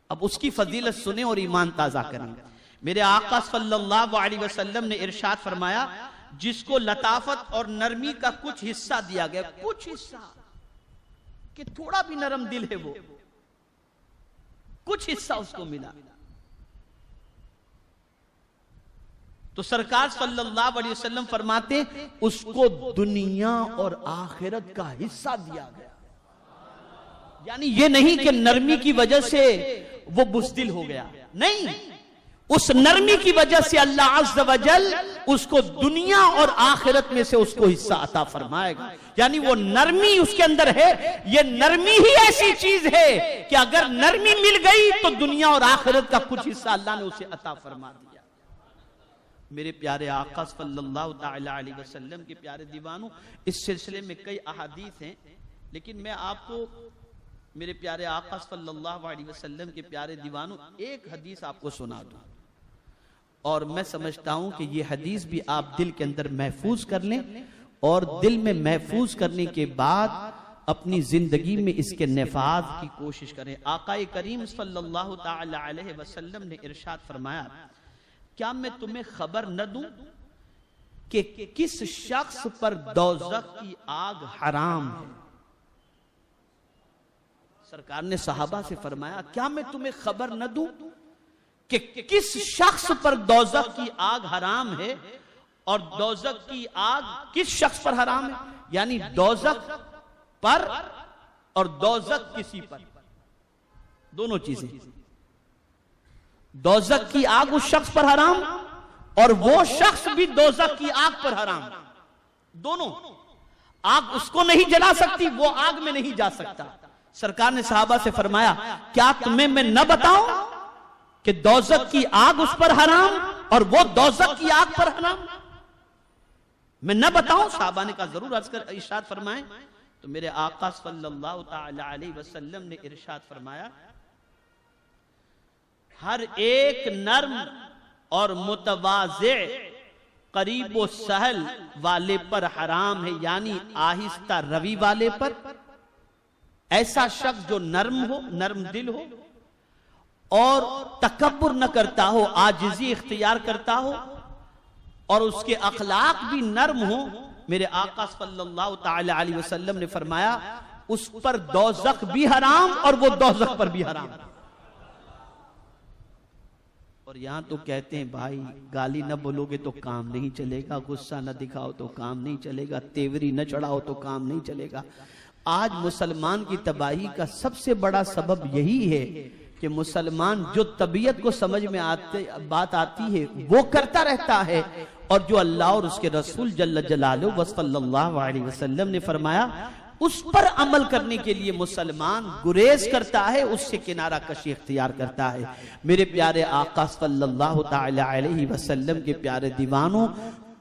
अब उसकी फजीलत सुने और ईमान ताजा करें। मेरे आका सल्लल्लाहु अलैहि वसल्लम ने इरशाद फरमाया, जिसको लताफत और नरमी का कुछ हिस्सा दिया गया, कुछ हिस्सा, कि थोड़ा भी नरम दिल है वो, कुछ हिस्सा उसको मिला, तो सरकार सल्लल्लाहु अलैहि वसल्लम फरमाते उसको दुनिया और आखिरत का हिस्सा दिया गया। यानी ये नहीं कि नरमी की वजह से वो बुज़दिल हो गया, नहीं, उस नरमी की वजह से अल्लाह अज़्ज़ व जल उसको दुनिया और आखिरत में से उसको हिस्सा अता फरमाएगा। यानी वो नरमी उसके अंदर है, ये नरमी ही ऐसी चीज है कि अगर नरमी मिल गई तो दुनिया और आखिरत का कुछ हिस्सा अल्लाह ने उसे अता फरमा दिया। मेरे प्यारे आका सल्लल्लाहु ताला अलैहि वसल्लम के प्यारे दीवानों, इस सिलसिले में कई अहादीस हैं, लेकिन मैं आपको मेरे प्यारे आका सल्लल्लाहु अलैहि वसल्लम के प्यारे दीवानों एक हदीस आपको सुना दूं, और मैं समझता हूं कि ये हदीस भी आप दिल के अंदर महफूज कर लें, और दिल में महफूज करने के बाद अपनी जिंदगी में इसके नफाज की कोशिश करें। आकाए करीम सल्लल्लाहु ताला अलैहि वसल्लम ने इरशाद फरमाया, क्या मैं तुम्हें खबर न दूं कि किस शख्स पर दोज़ख की आग हराम है। सरकार ने सहाबा से फरमाया, क्या मैं तुम्हें खबर न दूं कि किस शख्स पर दोज़ख की आग हराम है, और दोज़ख की आग किस शख्स पर हराम है, यानी दोज़ख पर और दोज़ख किसी पर, दोनों चीजें। दोज़ख की आग उस शख्स पर हराम और वो शख्स भी दोज़ख की आग पर हराम, दोनों। आग उसको नहीं जला सकती, वो आग में नहीं जा सकता। सरकार ने सहाबा से फरमाया, क्या तुम्हें मैं न बताऊं कि दोज़ख की आग उस पर हराम और वो दोज़ख की आग पर हराम, मैं न बताऊं? सहाबा ने कहा जरूर, अर्ज़ कर इरशाद फरमाएं। तो मेरे आका सल्लल्लाहु ताला अलैहि वसल्लम ने इरशाद फरमाया, हर एक नर्म और मुतवाज़े करीब व सहल वाले पर हराम है, यानी आहिस्ता रवि वाले पर। ऐसा शख्स जो नर्म हो, नर्म दिल हो और तकब्बुर न करता हो, आजिज़ी इख्तियार करता हो और उसके अखलाक भी नर्म हो, मेरे आका सल्लल्लाहु ताला अलैहि वसल्लम ने फरमाया उस पर दोज़ख भी हराम और वो दोज़ख पर भी हराम। और यहां तो कहते हैं भाई गाली न बोलोगे तो काम नहीं चलेगा, गुस्सा न दिखाओ तो काम नहीं चलेगा, तेवरी न चढ़ाओ तो काम नहीं चलेगा। आज मुसलमान की तबाही का सबसे बड़ा सबब यही है कि मुसलमान जो तबीयत को समझ में बात आती है वो करता रहता है, और जो अल्लाह और उसके रसूल जल्ल जलालुहु व सल्लल्लाहु अलैहि वसल्लम ने फरमाया उस पर अमल करने के लिए मुसलमान गुरेज करता है, उससे किनारा कशी इख्तियार करता है। मेरे प्यारे आका सल्लल्लाहु ताला अलैहि वसल्लम के प्यारे दीवानों,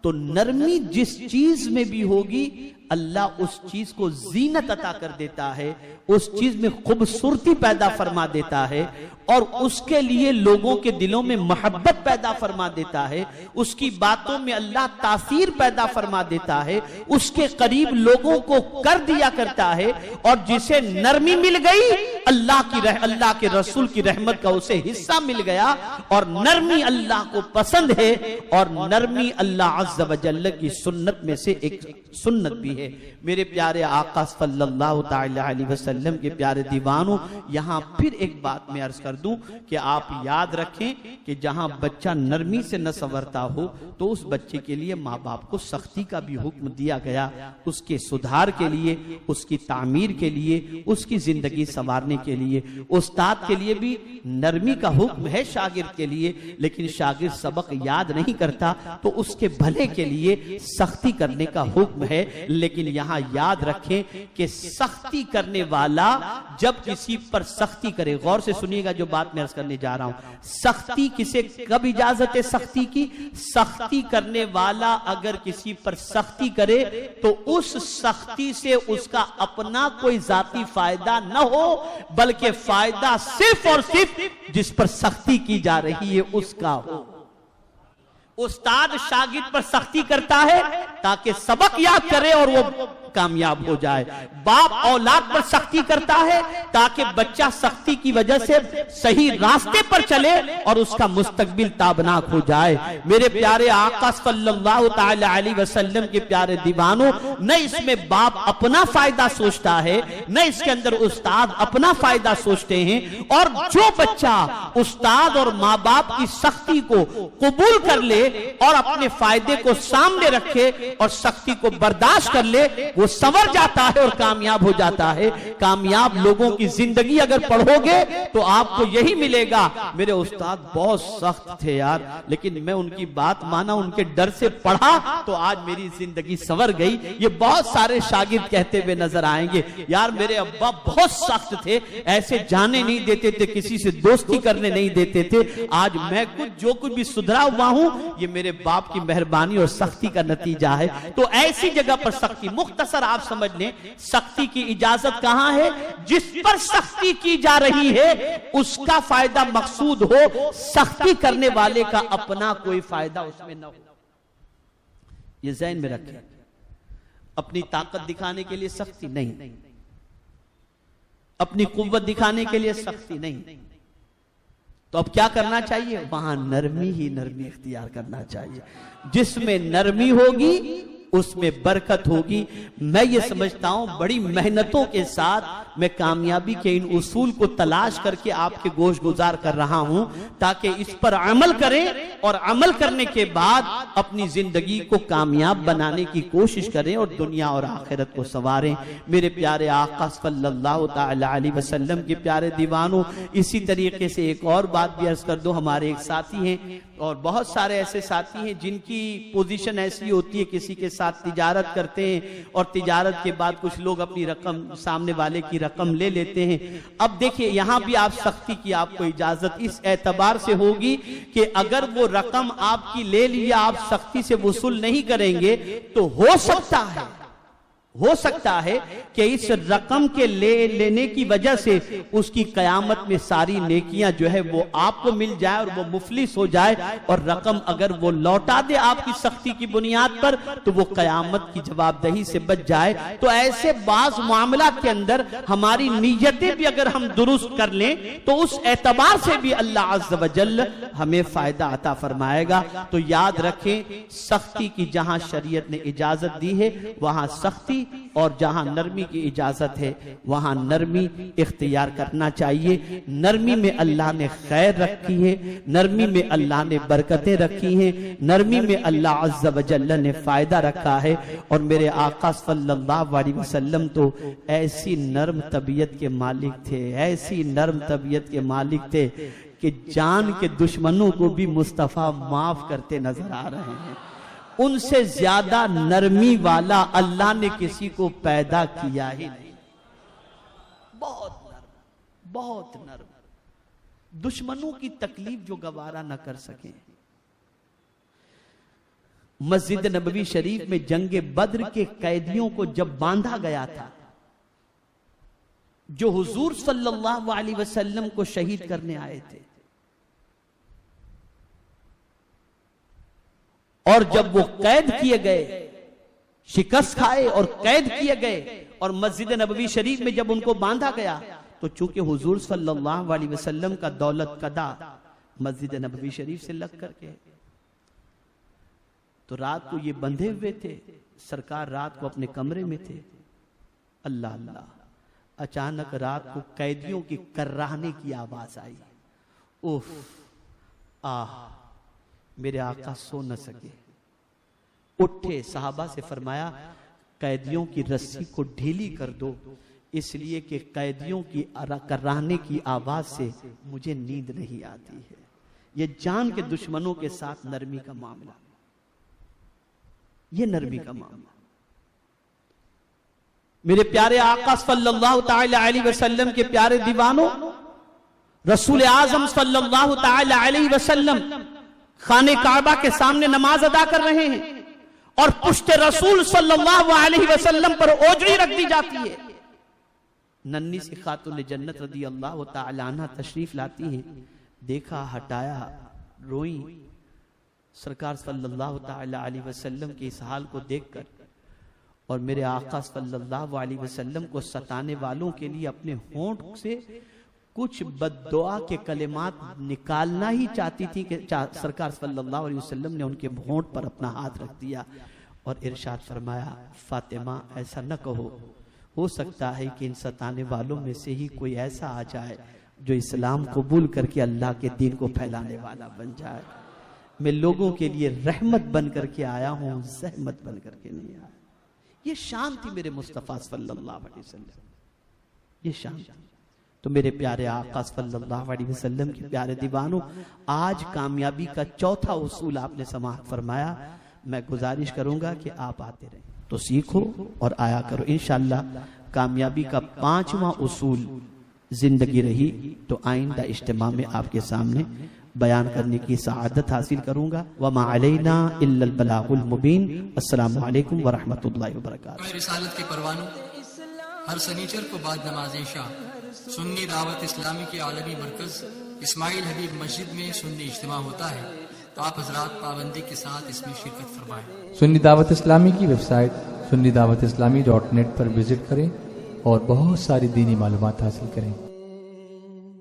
तो नरमी जिस चीज में भी होगी अल्लाह उस चीज को जीनत अता कर देता है, उस चीज में खूबसूरती पैदा फरमा देता है और उसके लिए लोगों के दिलों में मोहब्बत पैदा फरमा देता है, उसकी बातों में अल्लाह तासीर पैदा फरमा देता है, उसके करीब लोगों को कर दिया करता है। और जिसे नरमी मिल गई अल्लाह के रसूल की रहमत का उसे हिस्सा मिल गया, और नरमी अल्लाह को पसंद है, और नरमी अल्लाह अज़्ज़ व जल्ल की सुन्नत में से एक सुन्नत भी है। है। मेरे प्यारे आका सल्लल्लाहु ताला अलैहि वसल्लम के प्यारे दीवानों, यहाँ फिर एक बात मैं अर्ज कर दूं कि आप याद रखें कि जहां बच्चा नरमी से न संवरता हो तो उस बच्चे के लिए माँ बाप को सख्ती का भी हुक्म दिया गया, उसके सुधार के लिए, उसकी तामीर के लिए, उसकी जिंदगी संवारने के लिए। उस्ताद के लिए भी नरमी का हुक्म है शागिर्द के लिए, लेकिन शागिर्द सबक याद नहीं करता तो उसके भले के लिए सख्ती करने का हुक्म है। लेकिन यहाँ याद रखें कि सख्ती करने वाला जब किसी पर सख्ती करे, गौर से सुनिएगा जो बात मैं अर्ज करने जा रहा हूं, सख्ती किसे कब इजाजत है सख्ती की? सख्ती करने वाला अगर किसी पर सख्ती करे तो उस सख्ती से उसका अपना कोई जाती फायदा न हो, बल्कि फायदा सिर्फ और सिर्फ जिस पर सख्ती की जा रही है उसका हो। उस्ताद शागिर्द पर सख्ती करता है ताकि सबक याद करे और वो कामयाब हो जाए। बाप औलाद पर सख्ती करता है ताकि बच्चा सख्ती की वजह से सही रास्ते पर चले और उसका मुस्तकबिल ताबनाक हो जाए। मेरे प्यारे आका सल्लल्लाहु ताला अलैहि वसल्लम के प्यारे दीवानों, न इसमें बाप अपना फायदा सोचता है, न इसके अंदर उस्ताद अपना फायदा सोचते हैं। और जो बच्चा उस्ताद और माँ बाप की सख्ती को कबूल कर ले और अपने फायदे को सामने रखे और सख्ती को बर्दाश्त कर ले, वो संवर जाता है और कामयाब हो जाता है। कामयाब लोगों की जिंदगी अगर पढ़ोगे तो आपको यही मिलेगा। मेरे उस्ताद बहुत सख्त थे यार, लेकिन मैं उनकी बात माना, उनके डर से पढ़ा तो आज मेरी जिंदगी संवर गई। ये बहुत सारे शागिर्द कहते हुए नजर आएंगे, यार मेरे अब्बा बहुत सख्त थे, ऐसे जाने नहीं देते थे, किसी से दोस्ती करने नहीं देते थे। आज मैं जो कुछ भी सुधरा हुआ हूं, ये मेरे बाप की मेहरबानी और सख्ती का नतीजा है। तो ऐसी जगह पर सख्ती, मुख्तसर आप समझ लें, सख्ती की इजाजत कहां है? जिस पर सख्ती की जा रही है उसका फायदा मकसूद हो, सख्ती करने वाले का अपना कोई फायदा उसमें न हो। ये ज़हन में रखें। अपनी ताकत दिखाने के लिए सख्ती नहीं, अपनी कुव्वत दिखाने के लिए सख्ती नहीं। तो अब क्या करना चाहिए? वहां नरमी ही नरमी इख्तियार करना चाहिए। जिसमें नरमी होगी उसमें बरकत होगी। मैं ये समझता हूं बड़ी मेहनतों के साथ मैं कामयाबी के इन उसूल को तलाश करके आपके गोश गुजार कर रहा हूं, ताकि इस पर अमल करें और अमल करने के बाद अपनी जिंदगी को कामयाब बनाने की कोशिश करें और दुनिया और आखिरत को संवारें। मेरे प्यारे आका सल्लल्लाहु ताला अलैहि वसल्लम के प्यारे दीवानों, इसी तरीके से एक और बात भी अर्ज कर दो। हमारे एक साथी हैं और बहुत सारे ऐसे साथी हैं जिनकी पोजीशन ऐसी होती है, किसी के साथ तिजारत करते हैं और तिजारत के बाद कुछ लोग अपनी रकम, सामने वाले की रकम ले लेते हैं। अब देखिए यहां भी आप सख्ती की आपको इजाजत इस एतबार से होगी कि अगर वो रकम आपकी ले लिया, आप सख्ती से वसूल नहीं करेंगे तो हो सकता है कि इस रकम के लेने की वजह से उसकी कयामत में सारी नेकियां जो है वो आपको मिल जाए और वो मुफलिस हो जाए, और रकम अगर वो लौटा दे आपकी सख्ती की बुनियाद पर तो वो कयामत की जवाबदेही से बच जाए। तो ऐसे बाज मामला के अंदर हमारी नीयतें भी अगर हम दुरुस्त कर लें तो उस एतबार से भी अल्लाह अज़्ज़ व जल्ल हमें फायदा अता फरमाएगा। तो याद रखें, सख्ती की जहां शरीयत ने इजाजत दी है वहां सख्ती, और जहां नरमी की इजाजत है वहां नरमी इख्तियार करना चाहिए। नरमी में अल्लाह ने खैर रखी है, नरमी में अल्लाह ने बरकतें रखी हैं, नरमी में अल्लाह अज़्ज़ व जल्ल ने फायदा रखा है। और मेरे आका सल्लल्लाहु अलैहि वसल्लम तो ऐसी नर्म तबीयत के मालिक थे, ऐसी नर्म तबीयत के मालिक थे कि जान के दुश्मनों को भी मुस्तफा माफ करते नजर आ रहे हैं। उनसे ज्यादा नरमी वाला अल्लाह ने किसी को पैदा किया ही नहीं। बहुत नर्म, बहुत नर्म, दुश्मनों की तकलीफ जो गवारा न कर सके। मस्जिद नबवी शरीफ में जंगे बद्र के कैदियों को जब बांधा गया था, जो हुजूर सल्लल्लाहु अलैहि वसल्लम को शहीद करने आए थे, और जब वो कैद किए गए, शिकस्त खाए और कैद किए गए, और मस्जिद नबवी शरीफ में जब उनको बांधा गया तो चूंकि हुजूर सल्लल्लाहु अलैहि वसल्लम का दौलत कदा मस्जिद नबवी शरीफ से लग करके, तो रात को ये बंधे हुए थे, सरकार रात को अपने कमरे में थे। अल्लाह अल्लाह, अचानक रात को कैदियों की कर्राहने की आवाज आई। उफ, मेरे आका सो न सके, उठे, साहबा से फरमाया कैदियों की रस्सी को ढीली कर दो, इसलिए कि कैदियों की कर्राहने की आवाज से मुझे नींद नहीं आती है। ये जान के दुश्मनों के साथ नरमी का मामला, ये नरमी का मामला। मेरे प्यारे आका सल्लल्लाहु ताला अलैहि वसल्लम के प्यारे दीवानों, रसूल आजम सल्लल्लाहु ताला अलैहि वसल्लम खाने काबा के सामने नमाज अदा कर रहे हैं और पुश्ते रसूल सल्लल्लाहु अलैहि वसल्लम पर ओजड़ी रख दी जाती है। नन्ही सी खातून जन्नत रदी अल्लाह ताला अन्हा तशरीफ लाती हैं। देखा, हटाया, रोई। सरकार सल्लल्लाहु ताला अलैहि वसल्लम के इस हाल को देखकर और मेरे आका सल्लल्लाहु अलैहि वसल्लम को सताने वालों के लिए अपने होंठ से कुछ बद्दुआ के कलिमात निकालना ही चाहती थी कि सरकार सल्लल्लाहु अलैहि वसल्लम ने उनके होंठ पर अपना हाथ रख दिया और इरशाद फरमाया, फातिमा ऐसा न कहो, हो सकता है कि इन सताने वालों में से ही कोई ऐसा आ जाए जो इस्लाम कबूल करके अल्लाह के दीन को फैलाने वाला बन जाए। मैं लोगों के लिए रहमत बन करके आया हूं, जहमत बन करके नहीं आया। ये शान थी मेरे मुस्तफा सल्लल्लाहु अलैहि वसल्लम, ये शान थी। तो मेरे प्यारे आका सल्लल्लाहु अलैहि वसल्लम के प्यारे दीवानों, आज कामयाबी का चौथा उसूल आपने समाअत फरमाया। मैं गुजारिश करूंगा कि आप आते रहें तो सीखो और आया करो। इंशाअल्लाह कामयाबी का 5वां उसूल जिंदगी रही तो आइंदा इज्तिमा में आपके सामने बयान करने की सआदत हासिल करूंगा। वमा अलैना इल्लल बलागुल मुबीन। अस्सलामु अलैकुम व रहमतुल्लाहि व बरकातुहू।
रिसालत के परवानों, हर शनिचर को बाद नमाज इशा सुन्नी दावत इस्लामी के आलमी मरकज इस्माइल हबीब मस्जिद में सुन्नी इज्तिमा होता है। तो आप हजरात पाबंदी के साथ इसमें शिरकत फरमाएं।
सुन्नी दावत इस्लामी की वेबसाइट sunnidawatislamI.net पर विजिट करें और बहुत सारी दीनी मालूमात हासिल करें।